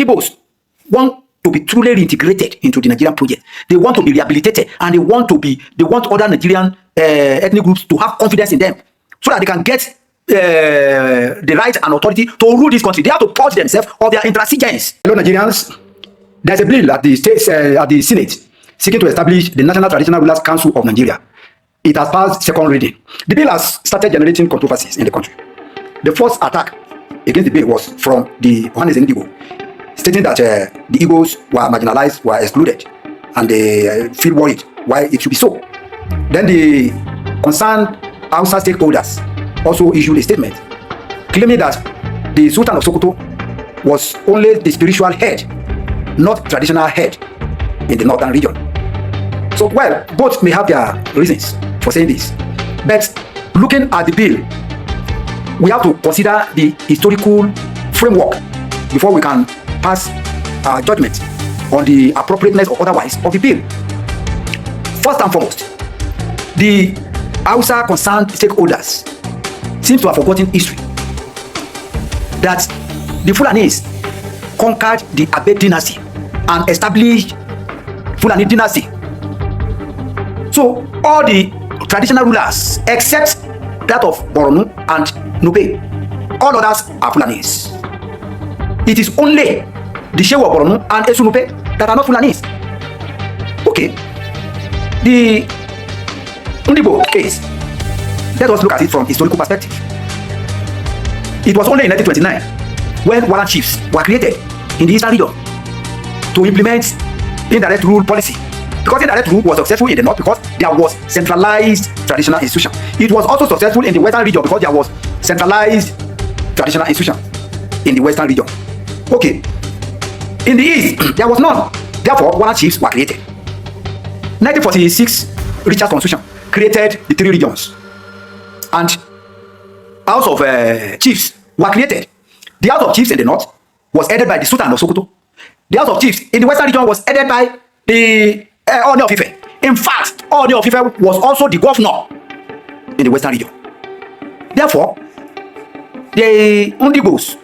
Igbos want to be truly reintegrated into the Nigerian project. They want to be rehabilitated, and they want other Nigerian ethnic groups to have confidence in them, so that they can get the right and authority to rule this country. They have to purge themselves of their intransigence. Hello, Nigerians. There's a bill at the Senate seeking to establish the National Traditional Rulers Council of Nigeria. It has passed second reading. The bill has started generating controversies in the country. The first attack against the bill was from the Igbo, stating that the Igbos were marginalized, were excluded, and they feel worried why it should be so. Then the concerned Hausa stakeholders also issued a statement claiming that the Sultan of Sokoto was only the spiritual head, not traditional head in the northern region. So, well, both may have their reasons for saying this, but looking at the bill, we have to consider the historical framework before we can pass our judgment on the appropriateness or otherwise of the bill. First and foremost, the Hausa concerned stakeholders seem to have forgotten history, that the Fulanis conquered the Abe dynasty and established Fulani dynasty. So all the traditional rulers, except that of Borno and Nupe, all others are Fulanis. It is only the Shehu of Borno and Esunupe that are not Fulanis. Okay, the Igbo case, let us look at it from historical perspective. It was only in 1929 when warrant chiefs were created in the eastern region to implement indirect rule policy. Because indirect rule was successful in the north because there was centralized traditional institution. It was also successful in the western region because there was centralized traditional institution in the western region. Okay, in the east there was none. Therefore, warrant chiefs were created. 1946 Richard's Constitution created the three regions, and House of Chiefs were created. The House of Chiefs in the north was headed by the Sultan of Sokoto. The House of Chiefs in the western region was headed by the Oni of Ife. In fact, Oni of Ife was also the governor in the western region. Therefore, the Igbos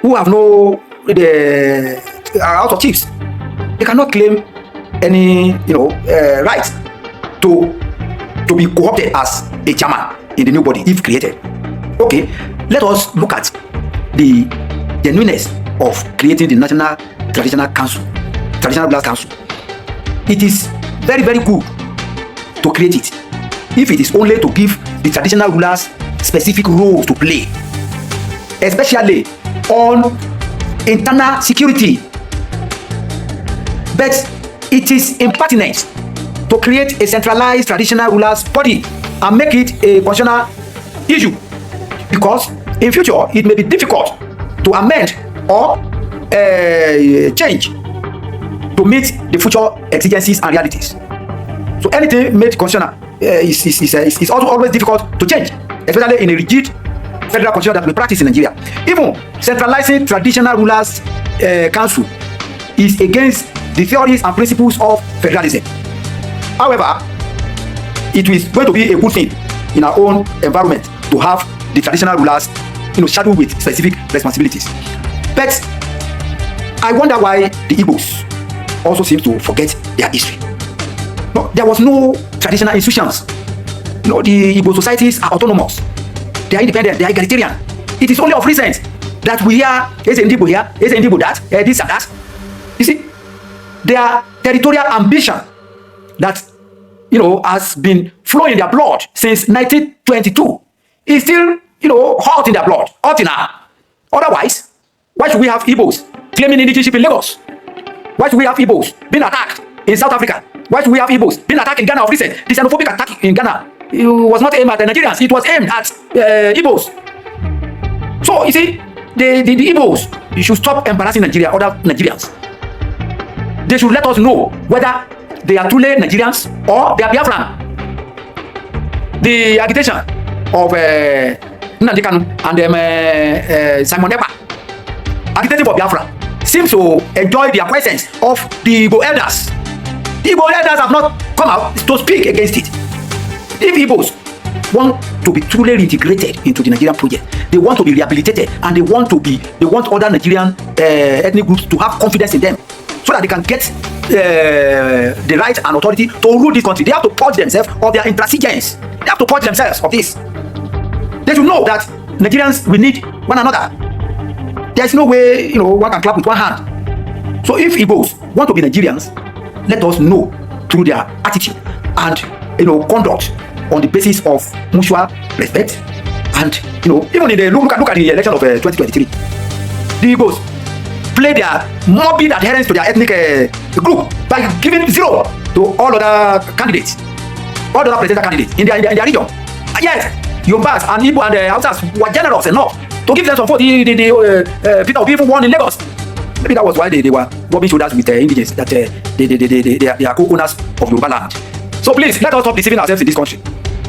who have no House of Chiefs, they cannot claim any right to be co-opted as a chairman in the new body if created. Okay, let us look at the genuineness of creating the National Traditional Rulers Council. It is very, very good to create it if it is only to give the traditional rulers specific roles to play, especially on internal security. But it is impertinent to create a centralized traditional rulers body and make it a constitutional issue, because in future it may be difficult to amend or change to meet the future exigencies and realities. So anything made constitutional is also always difficult to change, especially in a rigid federal constitution that we practice in Nigeria. Even centralizing traditional rulers council is against the theories and principles of federalism. However, it is going to be a good thing in our own environment to have the traditional rulers, shadowed with specific responsibilities. But I wonder why the Igbos also seem to forget their history. No, there was no traditional institutions. The Igbo societies are autonomous. They are independent. They are egalitarian. It is only of recent that we hear there's an Igbo here, there's an Igbo that, this and that. You see, their territorial ambition that has been flowing in their blood since 1922 is still hot in their blood, hot in now. Otherwise, why should we have Igbos claiming indigenship in Lagos? Why should we have Igbos being attacked in South Africa? Why should we have Igbos being attacked in Ghana of recent? The xenophobic attack in Ghana, it was not aimed at the Nigerians, it was aimed at Igbos. So you see, the Igbos should stop embarrassing Nigeria, other Nigerians. They should let us know whether they are truly Nigerians or they are Biafran. The agitation of Nnamdi Kanu and Simon Ekpa agitating for Biafra seems to enjoy the acquiescence of the Igbo elders. The Igbo elders have not come out to speak against it. If Igbos want to be truly integrated into the Nigerian project, they want to be rehabilitated, and they want other Nigerian ethnic groups to have confidence in them, so that they can get the right and authority to rule this country. They have to purge themselves of their intransigence. They have to purge themselves of this. They should know that Nigerians, we need one another. There's no way, one can clap with one hand. So if Igbos want to be Nigerians, let us know through their attitude and conduct on the basis of mutual respect. And even in the look at the election of 2023, the Igbos play their morbid adherence to their ethnic group by giving 0 to all other candidates, all other presidential candidates in their region. And yet, Yorubas and Igbo and Hausas were generous enough to give them some vote. Peter Obi even won in Lagos. Maybe that was why they were rubbing shoulders with indigenous, that they are co-owners of Yoruba land. So please, let us stop deceiving ourselves in this country.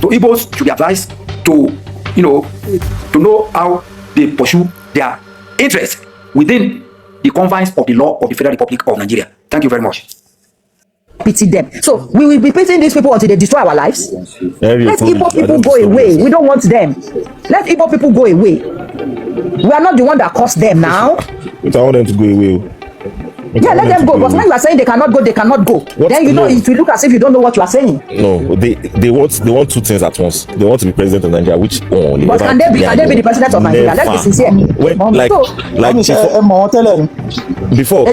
So Igbos should be advised to know how they pursue their interests within the confines of the law of the Federal Republic of Nigeria. Thank you very much. Pity them. So we will be pitying these people until they destroy our lives. Let Igbo people go away. We don't want them. Let Igbo people go away. We are not the one that caused them now. But I want them to go away. Yeah, let them go. But when you are saying they cannot go, they cannot go. What? Then it will look as if you don't know what you are saying. No, they want two things at once. They want to be president of Nigeria, which but can they be the president of Nigeria? Let's be sincere. Before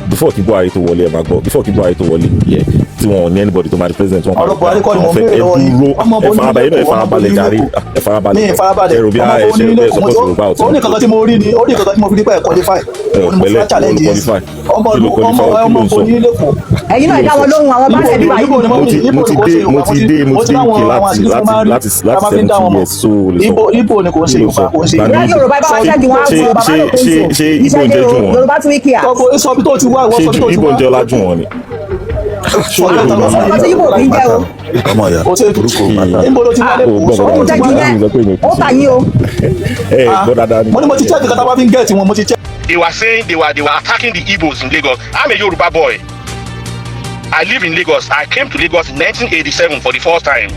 before kí Buhari tó wọlé ẹ máa gbọ́ before kí Buhari tó wọlé yẹ tí wọn ní anybody tó máa di president wọn fẹ́ ẹ dúró ẹ farabalẹ̀ jàre ẹ farabalẹ̀ ẹrù bí ẹ ṣe ẹ support Yorùbá ọtí. ó ní kankan tí mo rí ni ó ní kankan tí mo fi dípẹ́ qualify ó ní mo fẹ́ challenge yẹn ọmọ òní lẹ́kọ̀ọ́. ẹ̀yin náà dá wọn lóhùn àwọn bá ẹbí wa yìí. mo ti dé láti 17 years so Ibo ni kò ṣe Yorùbá kò ṣe. Yorùbá bá wá ṣẹ́jú wọn á ṣe Ibo jẹ́ jù wọn. Yorùbá tún wí kíá. sọ bí tó ti wá ìwọ sọ bí tó ti wá. ṣe Ibo jẹ́ ọlájú wọn ni. Ibo kì í jẹ́ o. ọmọ ya Ibo ló ti wá lẹ́kọ̀ọ́ sọ ó jẹ́jú yẹn ó tà yín o. mo ní mo ti check kata bá fi ń gẹ̀ẹ́tì wọn mo ti check. They were saying they were attacking the Igbos in Lagos. I'm a Yoruba boy. I live in Lagos. I came to Lagos in 1987 for the first time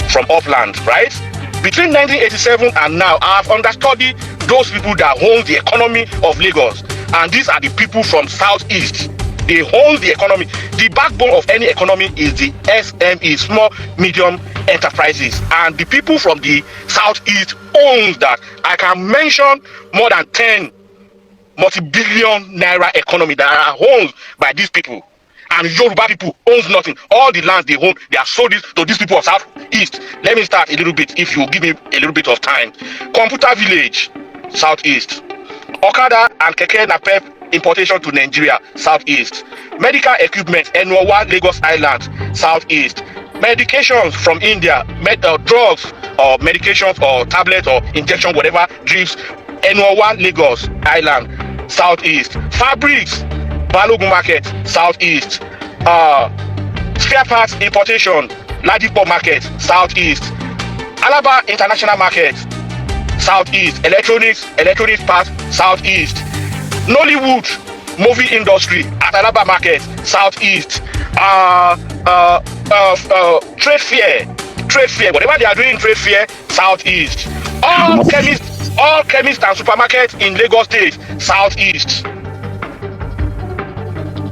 from upland, right? Between 1987 and now, I've understudied those people that own the economy of Lagos. And these are the people from Southeast. They own the economy. The backbone of any economy is the SME, small, medium enterprises. And the people from the Southeast own that. I can mention more than 10 multi-billion naira economy that are owned by these people. And Yoruba people owns nothing. All the lands they own, they are sold to these people of Southeast. Let me start a little bit, if you give me a little bit of time. Computer Village, Southeast. Okada and Keke Napep importation to Nigeria, Southeast. Medical equipment, Enwawa, Lagos Island, Southeast. Medications from India, drugs or medications or tablets or injection, whatever, drips, Enwawa, Lagos Island, Southeast. Fabrics, Balogun Market, Southeast. Spare parts importation, Ladipo Market, Southeast. Alaba International Market, Southeast. Electronics parts, Southeast. Nollywood movie industry at Alaba Market, Southeast. Trade fair, whatever they are doing, trade fair, Southeast. All chemists and supermarkets in Lagos State, Southeast.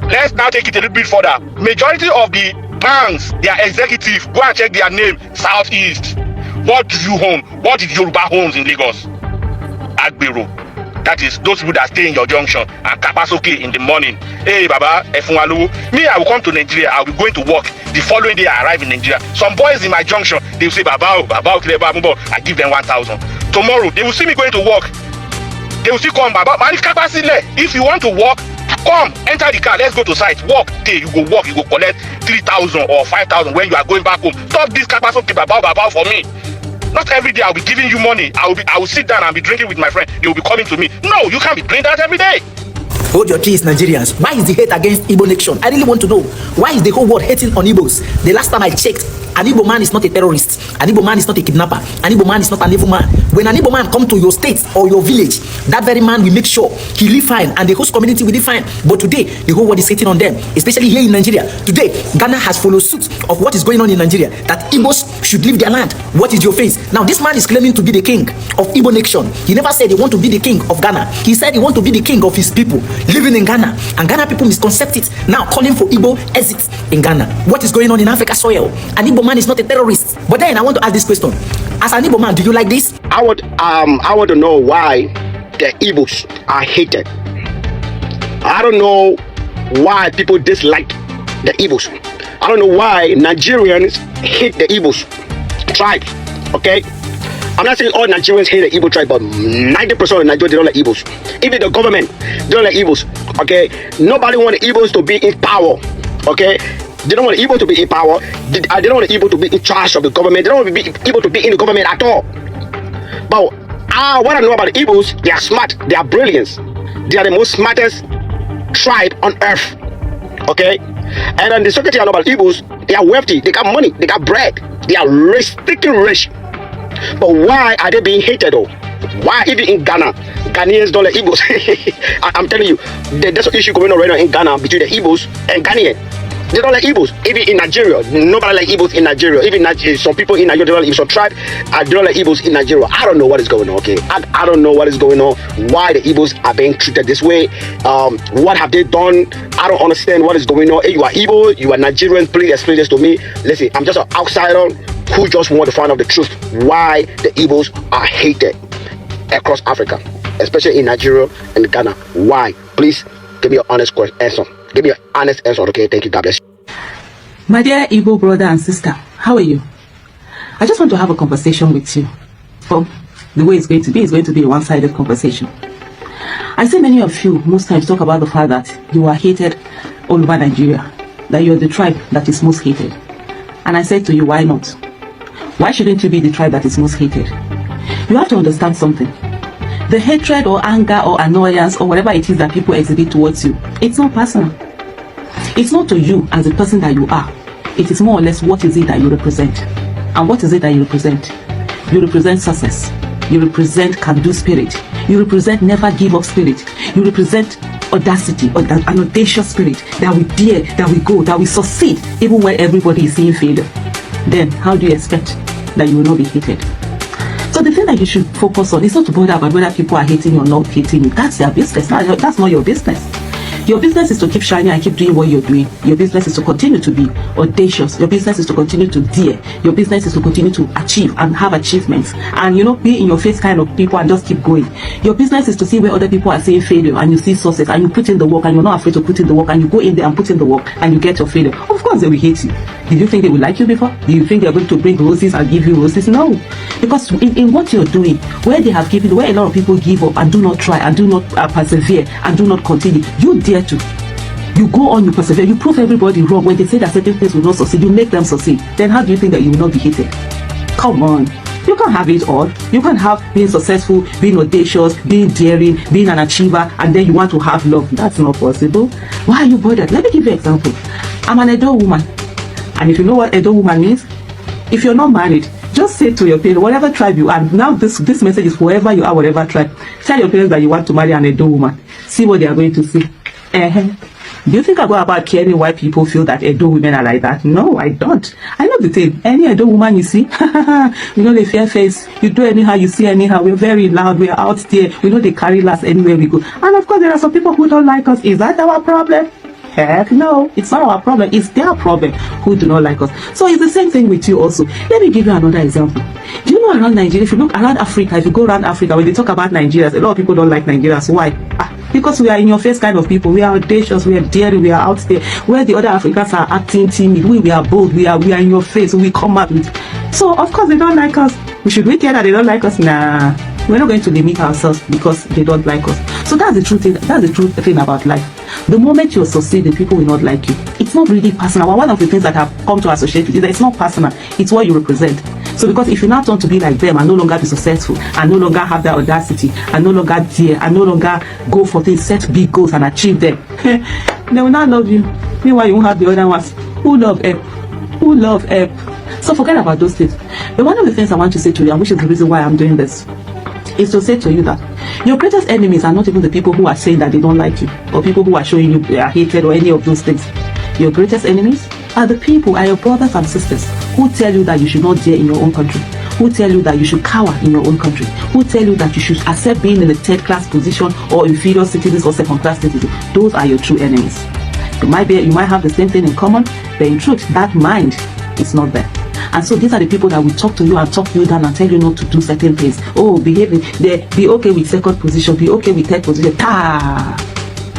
Let's now take it a little bit further. Majority of the banks, their executive, go and check their name, Southeast. What do you own? What did Yoruba owns in Lagos? Agbero. That is those people that stay in your junction and Kapasoke in the morning. Hey, Baba, Efunwalu. Me, I will come to Nigeria. I will be going to work. The following day, I arrive in Nigeria. Some boys in my junction, they will say, Baba, I give them 1,000. Tomorrow, they will see me going to work. They will still come, Baba. If you want to work, come, enter the car. Let's go to site. Work. You go work. You go collect 3,000 or 5,000 when you are going back home. Stop this Kapasoke, Baba, for me. Not every day I'll be giving you money. I will sit down and be drinking with my friend. You will be coming to me. No, you can't be doing that every day. Hold your peace, Nigerians. Why is the hate against Igbo nation? I really want to know. Why is the whole world hating on Igbos? The last time I checked, An Igbo man is not a terrorist. An Igbo man is not a kidnapper. An Igbo man is not an evil man. When an Igbo man come to your state or your village, that very man will make sure he live fine and the host community will live fine. But today, the whole world is hating on them, especially here in Nigeria. Today, Ghana has followed suit of what is going on in Nigeria, that Igbos should leave their land. What is your face? Now, this man is claiming to be the king of Igbo nation. He never said he want to be the king of Ghana. He said he want to be the king of his people living in Ghana. And Ghana people misconcept it, now calling for Igbo exit in Ghana. What is going on in Africa soil? An Igbo man is not a terrorist. But then I want to ask this question. As an Igbo man, do you like this? I want to know why the Igbos are hated. I don't know why people dislike the Igbos. I don't know why Nigerians hate the Igbos tribe. Okay, I'm not saying all Nigerians hate the Igbo tribe, but 90% of Nigerians, they don't like Igbos. Even the government, they don't like Igbos. Okay, nobody wants the Igbos to be in power. Okay, they don't want the Igbo to be in power. They don't want the Igbo to be in charge of the government. They don't want the Igbo to be in the government at all. But what I know about the Igbos, they are smart, they are brilliant. They are the most smartest tribe on earth. Okay, and then the second thing I know about Igbos, they are wealthy, they got money, they got bread, they are rich, sticking rich. But why are they being hated though? Why even in Ghana, Ghanaians don't like Igbos? I'm telling you, there's an issue going on right now in Ghana between the Igbos and Ghanaians. They don't like Igbos. Even in Nigeria, nobody like Igbos in Nigeria. Even some people in Nigeria, they don't like Igbos. Some tribe, they don't like Igbos in Nigeria. I don't know what is going on, okay? I don't know what is going on. Why the Igbos are being treated this way. What have they done? I don't understand what is going on. Hey, you are Igbo, you are Nigerian, please explain this to me. Listen, I'm just an outsider who just want to find out the truth. Why the Igbos are hated across Africa, especially in Nigeria and Ghana. Why? Please give me an honest answer. Give me an honest answer, okay? Thank you. God bless you. My dear Igbo brother and sister, how are you? I just want to have a conversation with you. Well, the way it's going to be a one-sided conversation. I see many of you most times talk about the fact that you are hated all over Nigeria, that you're the tribe that is most hated. And I said to you, why not? Why shouldn't you be the tribe that is most hated? You have to understand something. The hatred or anger or annoyance or whatever it is that people exhibit towards you, it's not personal. It's not to you as the person that you are. It is more or less what is it that you represent. And what is it that you represent? You represent success. You represent can-do spirit. You represent never give up spirit. You represent audacity, or an audacious spirit that we dare, that we go, that we succeed even when everybody is seeing failure. Then how do you expect that you will not be hated? So the thing that you should focus on is not to bother about whether people are hating you or not hating you. That's their business. That's not your business. Your business is to keep shining and keep doing what you're doing. Your business is to continue to be audacious. Your business is to continue to dare. Your business is to continue to achieve and have achievements. And be in your face kind of people and just keep going. Your business is to see where other people are seeing failure and you see success and you put in the work and you're not afraid to put in the work and you go in there and put in the work and you get your failure. Of course they will hate you. Did you think they will like you before? Do you think they're going to bring roses and give you roses? No. Because in what you're doing, where they have given, where a lot of people give up and do not try and do not persevere and do not continue, you dare to. You go on, you persevere, you prove everybody wrong. When they say that certain things will not succeed, you make them succeed. Then how do you think that you will not be hated? Come on. You can't have it all. You can't have being successful, being audacious, being daring, being an achiever, and then you want to have love. That's not possible. Why are you bothered? Let me give you an example. I'm an Edo woman. And if you know what Edo woman means, if you're not married, just say to your parents, whatever tribe you are, now this message is whoever you are, whatever tribe, tell your parents that you want to marry an Edo woman. See what they are going to say. Do you think I go about caring why people feel that Edo women are like that? No, I don't. I know the thing. Any Edo woman you see, they fair face. You do anyhow, you see anyhow. We're very loud. We're out there. They carry last anywhere we go. And of course, there are some people who don't like us. Is that our problem? Heck no, it's not our problem. It's their problem who do not like us. So it's the same thing with you also. Let me give you another example. Do you know around Nigeria, if you look around Africa, if you go around Africa, when they talk about Nigerians, a lot of people don't like Nigerians. Why? Because we are in your face kind of people. We are audacious, we are daring, we are out there. Where the other Africans are acting timid, we are bold, we are in your face, we come up with. So of course they don't like us. Should we care that they don't like us? Nah. We're not going to limit ourselves because they don't like us. So that's the truth. That's the truth thing about life. The moment you succeed, the people will not like you. It's not really personal. One of the things that have come to associate with it is that it's not personal. It's what you represent. So because if you now turn to be like them and no longer be successful and no longer have that audacity and no longer dare and no longer go for things, set big goals and achieve them, they will not love you. Meanwhile, you won't have the other ones who love help. Who love help. So forget about those things. But one of the things I want to say to you, and which is the reason why I'm doing this, is to say to you that your greatest enemies are not even the people who are saying that they don't like you, or people who are showing you their hatred or any of those things. Your greatest enemies are the people, are your brothers and sisters, who tell you that you should not dare in your own country, who tell you that you should cower in your own country, who tell you that you should accept being in a third-class position or inferior citizens or second-class citizens. Those are your true enemies. You might have the same thing in common, but in truth, that mind is not there. And so these are the people that will talk to you and talk you down and tell you not to do certain things. Oh, be okay with second position, be okay with third position.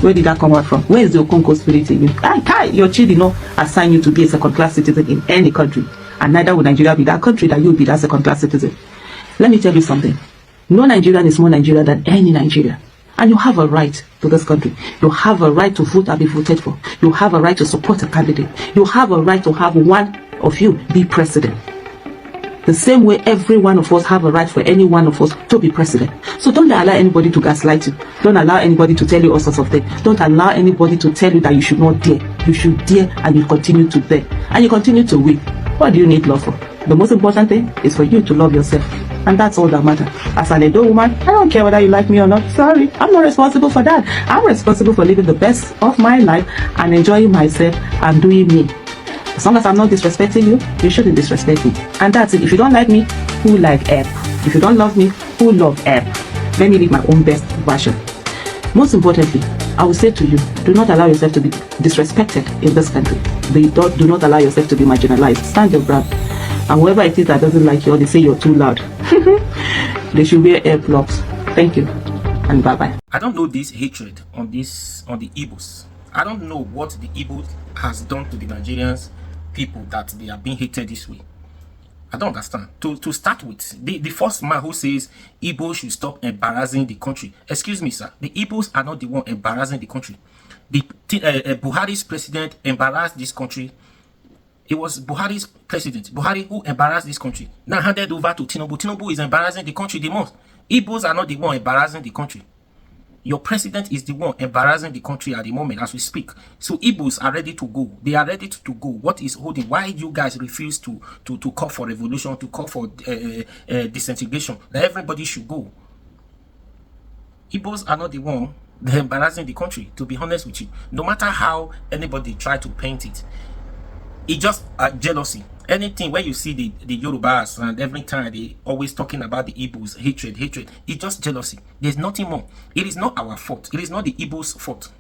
Where did that come out from? Where is the Okonko spirit in you? Your child did not assign you to be a second-class citizen in any country. And neither would Nigeria be that country that you will be that second-class citizen. Let me tell you something. No Nigerian is more Nigerian than any Nigerian. And you have a right to this country. You have a right to vote and be voted for. You have a right to support a candidate. You have a right to have one of you be president. The same way every one of us have a right for any one of us to be president. So don't allow anybody to gaslight you. Don't allow anybody to tell you all sorts of things. Don't allow anybody to tell you that you should not dare. You should dare and you continue to dare. And you continue to win. What do you need love for? The most important thing is for you to love yourself. And that's all that matters. As an Edo woman, I don't care whether you like me or not. Sorry, I'm not responsible for that. I'm responsible for living the best of my life and enjoying myself and doing me. As long as I'm not disrespecting you, you shouldn't disrespect me. And that's it. If you don't like me, who like Ebb? If you don't love me, who love Ebb? Let me live my own best version. Most importantly, I will say to you, do not allow yourself to be disrespected in this country. Do not allow yourself to be marginalized. Stand your ground. And whoever it is that doesn't like you or they say you're too loud, they should wear earplugs. Thank you and bye-bye. I don't know this hatred on the Igbos. I don't know what the Igbos has done to the Nigerians people that they are being hated this way. I don't understand. To start with, the first man who says Igbo should stop embarrassing the country. Excuse me, sir. The Igbos are not the one embarrassing the country. Buhari's president embarrassed this country. It was Buhari's president, Buhari, who embarrassed this country. Now handed over to Tinubu. Tinubu is embarrassing the country the most. Igbos are not the one embarrassing the country. Your president is the one embarrassing the country at the moment as we speak. So Igbos are ready to go. They are ready to go. What is holding? Why you guys refuse to call for revolution, to call for disintegration? That everybody should go. Igbos are not the one embarrassing the country, to be honest with you. No matter how anybody try to paint it, it's just jealousy. Anything where you see the Yorubas and every time they always talking about the Igbos, hatred, it's just jealousy. There's nothing more. It is not our fault. It is not the Igbos' fault.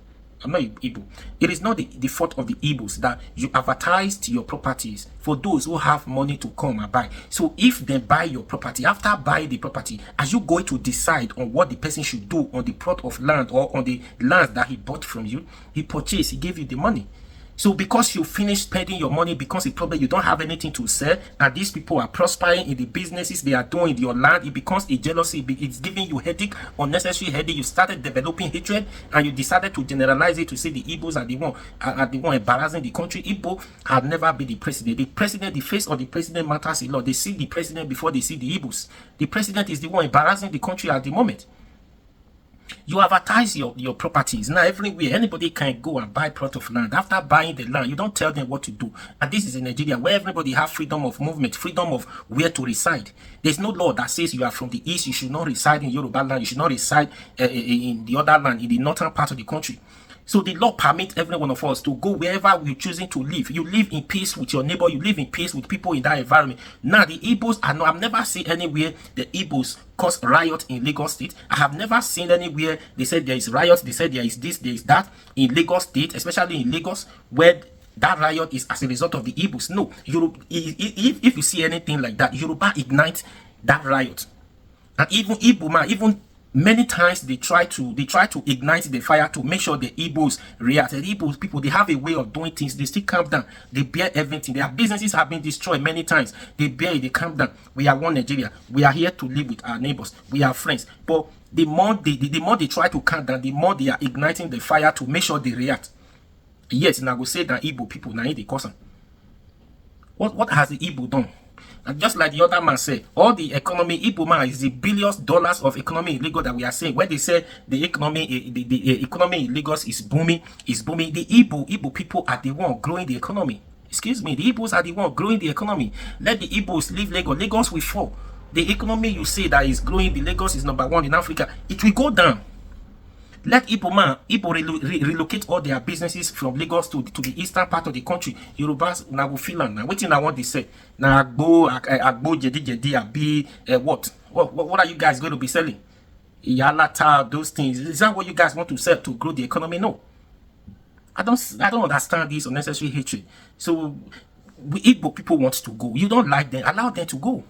I'm not Igbo. It is not the fault of the Igbos that you advertised your properties for those who have money to come and buy. So if they buy your property, after buying the property, are you going to decide on what the person should do on the plot of land or on the land that he bought from you? He purchased, he gave you the money. So because you finish spending your money because it probably you don't have anything to sell, and these people are prospering in the businesses they are doing in your land, it becomes a jealousy. It's giving you headache, unnecessary headache. You started developing hatred, and you decided to generalize it to say the Igbos are the one embarrassing the country. Igbo have never been the president. The president, the face of the president matters a lot. They see the president before they see the Igbos. The president is the one embarrassing the country at the moment. You advertise your properties now everywhere. Anybody can go and buy plot of land. After buying the land, you don't tell them what to do. And this is in Nigeria, where everybody has freedom of movement, freedom of where to reside. There's no law that says you are from the east, you should not reside in Yoruba land, you should not reside in the other land, in the northern part of the country. So the law permits every one of us to go wherever we're choosing to live. You live in peace with your neighbor. You live in peace with people in that environment. Now, the Igbos, I've never seen anywhere the Igbos cause riot in Lagos State. I have never seen anywhere they said there is riot. They said there is this, there is that in Lagos State, especially in Lagos, where that riot is as a result of the Igbos. No, if you see anything like that, Yoruba ignite that riot. And even Igbo man, even many times they try to ignite the fire to make sure the Igbos react. The Igbos people, they have a way of doing things. They still calm down. They bear everything. Their businesses have been destroyed many times. They bear it. They calm down. We are one Nigeria. We are here to live with our neighbors. We are friends. But the more they try to calm down, the more they are igniting the fire to make sure they react. Yes, and I will say that Igbo people now they cause them. What has the Igbo done? And just like the other man said, all the economy, Igbo man is the billions dollars of economy in Lagos that we are saying. When they say the economy in Lagos is booming, the Igbo people are the one growing the economy. Excuse me, the Igbos are the one growing the economy. Let the Igbos leave Lagos. Lagos will fall. The economy you say that is growing, the Lagos is #1 in Africa, it will go down. Let Igbo relocate all their businesses from Lagos to the eastern part of the country. Yorubas now go feel now. Waiting, I want to say now. Agbo jedi abi what? What are you guys going to be selling? Yalata, those things. Is that what you guys want to sell to grow the economy? No. I don't understand this unnecessary hatred. So Igbo people want to go. You don't like them, allow them to go.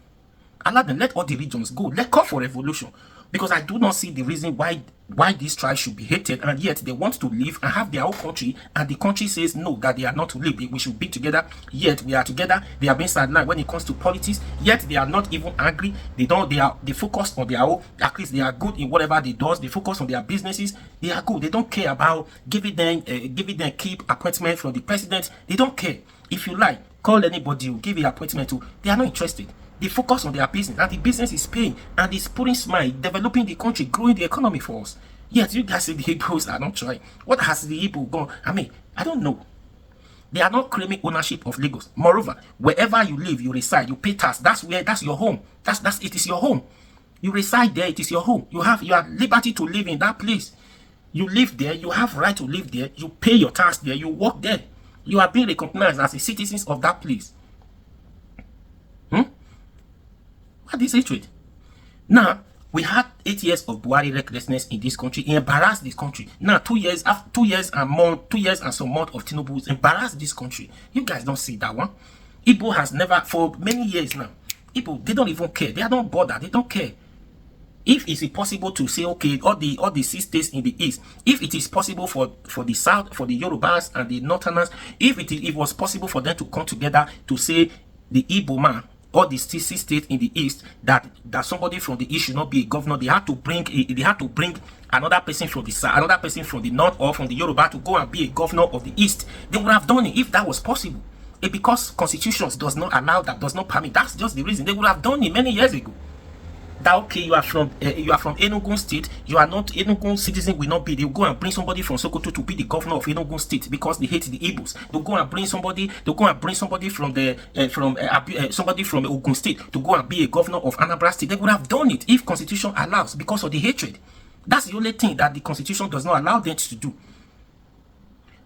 Allow them, let all the regions go. Let call for revolution. Because I do not see the reason why these tribes should be hated, and yet they want to live and have their own country, and the country says no, that they are not to live. We should be together. Yet we are together. They are being sidelined when it comes to politics. Yet they are not even angry. They focus on their own. At least they are good in whatever they do. They focus on their businesses. They are good. They don't care about giving them keep appointment from the president. They don't care. If you like, call anybody you give an appointment to. They are not interested. They focus on their business, and the business is paying, and it's putting smile, developing the country, growing the economy for us. Yet you guys say the Igbos are not trying. What has the Igbo gone? I mean, I don't know. They are not claiming ownership of Lagos. Moreover, wherever you live, you reside, you pay tax. That's your home. It is your home. You reside there, it is your home. You have liberty to live in that place. You live there, you have right to live there, you pay your tax there, you work there. You are being recognized as a citizens of that place. What is hatred? Now, we had 8 years of Buhari recklessness in this country. He embarrassed this country. Now, 2 years and some months of Tinubu's embarrassed this country. You guys don't see that one. Igbo has never, for many years now, Igbo, they don't even care. They don't bother. They don't care. If it is possible to say, okay, all the 6 states in the east, if it is possible for the south, for the Yorubas and the northerners, if it was possible for them to come together to say the Igbo man, all the 6 states in the east, that somebody from the east should not be a governor, they had to bring another person from the south, another person from the north, or from the Yoruba to go and be a governor of the east. They would have done it if that was possible. Because constitutions does not allow that, does not permit. That's just the reason. They would have done it many years ago. That okay, you are from Enugu State, you are not Enugu citizen, will not be. They'll go and bring somebody from Sokoto to be the governor of Enugu State because they hate the Igbos. They'll go and bring somebody somebody from Ogun State to go and be a governor of Anambra State. They would have done it if constitution allows, because of the hatred. That's the only thing that the constitution does not allow them to do.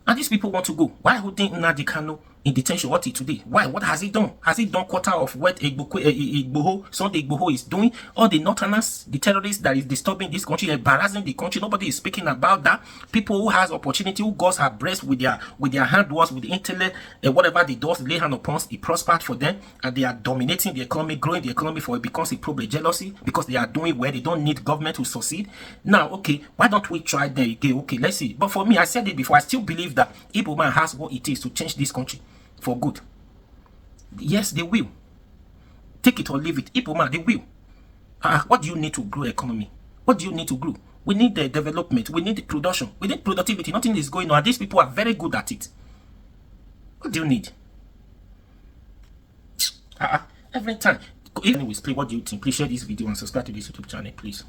And these people want to go. Why would they Nnamdi Kanu in detention? What today? Why? What has he done? Has he done quarter of what Sunday Igboho is doing? All the northerners, the terrorists that is disturbing this country, embarrassing the country. Nobody is speaking about that. People who has opportunity, who goes her breast with their handworks, with the intellect, whatever they do, lay hand upon, it prospered for them, and they are dominating the economy, growing the economy for it becomes a problem, jealousy, because they are doing where they don't need government to succeed. Now, okay, why don't we try them again? Okay, let's see. But for me, I said it before, I still believe that Igbo man has what it is to change this country for good. Yes, they will. Take it or leave it. Igbo man, they will. What do you need to grow economy? What do you need to grow? We need the development. We need the production. We need productivity. Nothing is going on. And these people are very good at it. What do you need? Every time. Anyways, please, what do you think? Please share this video and subscribe to this YouTube channel, please.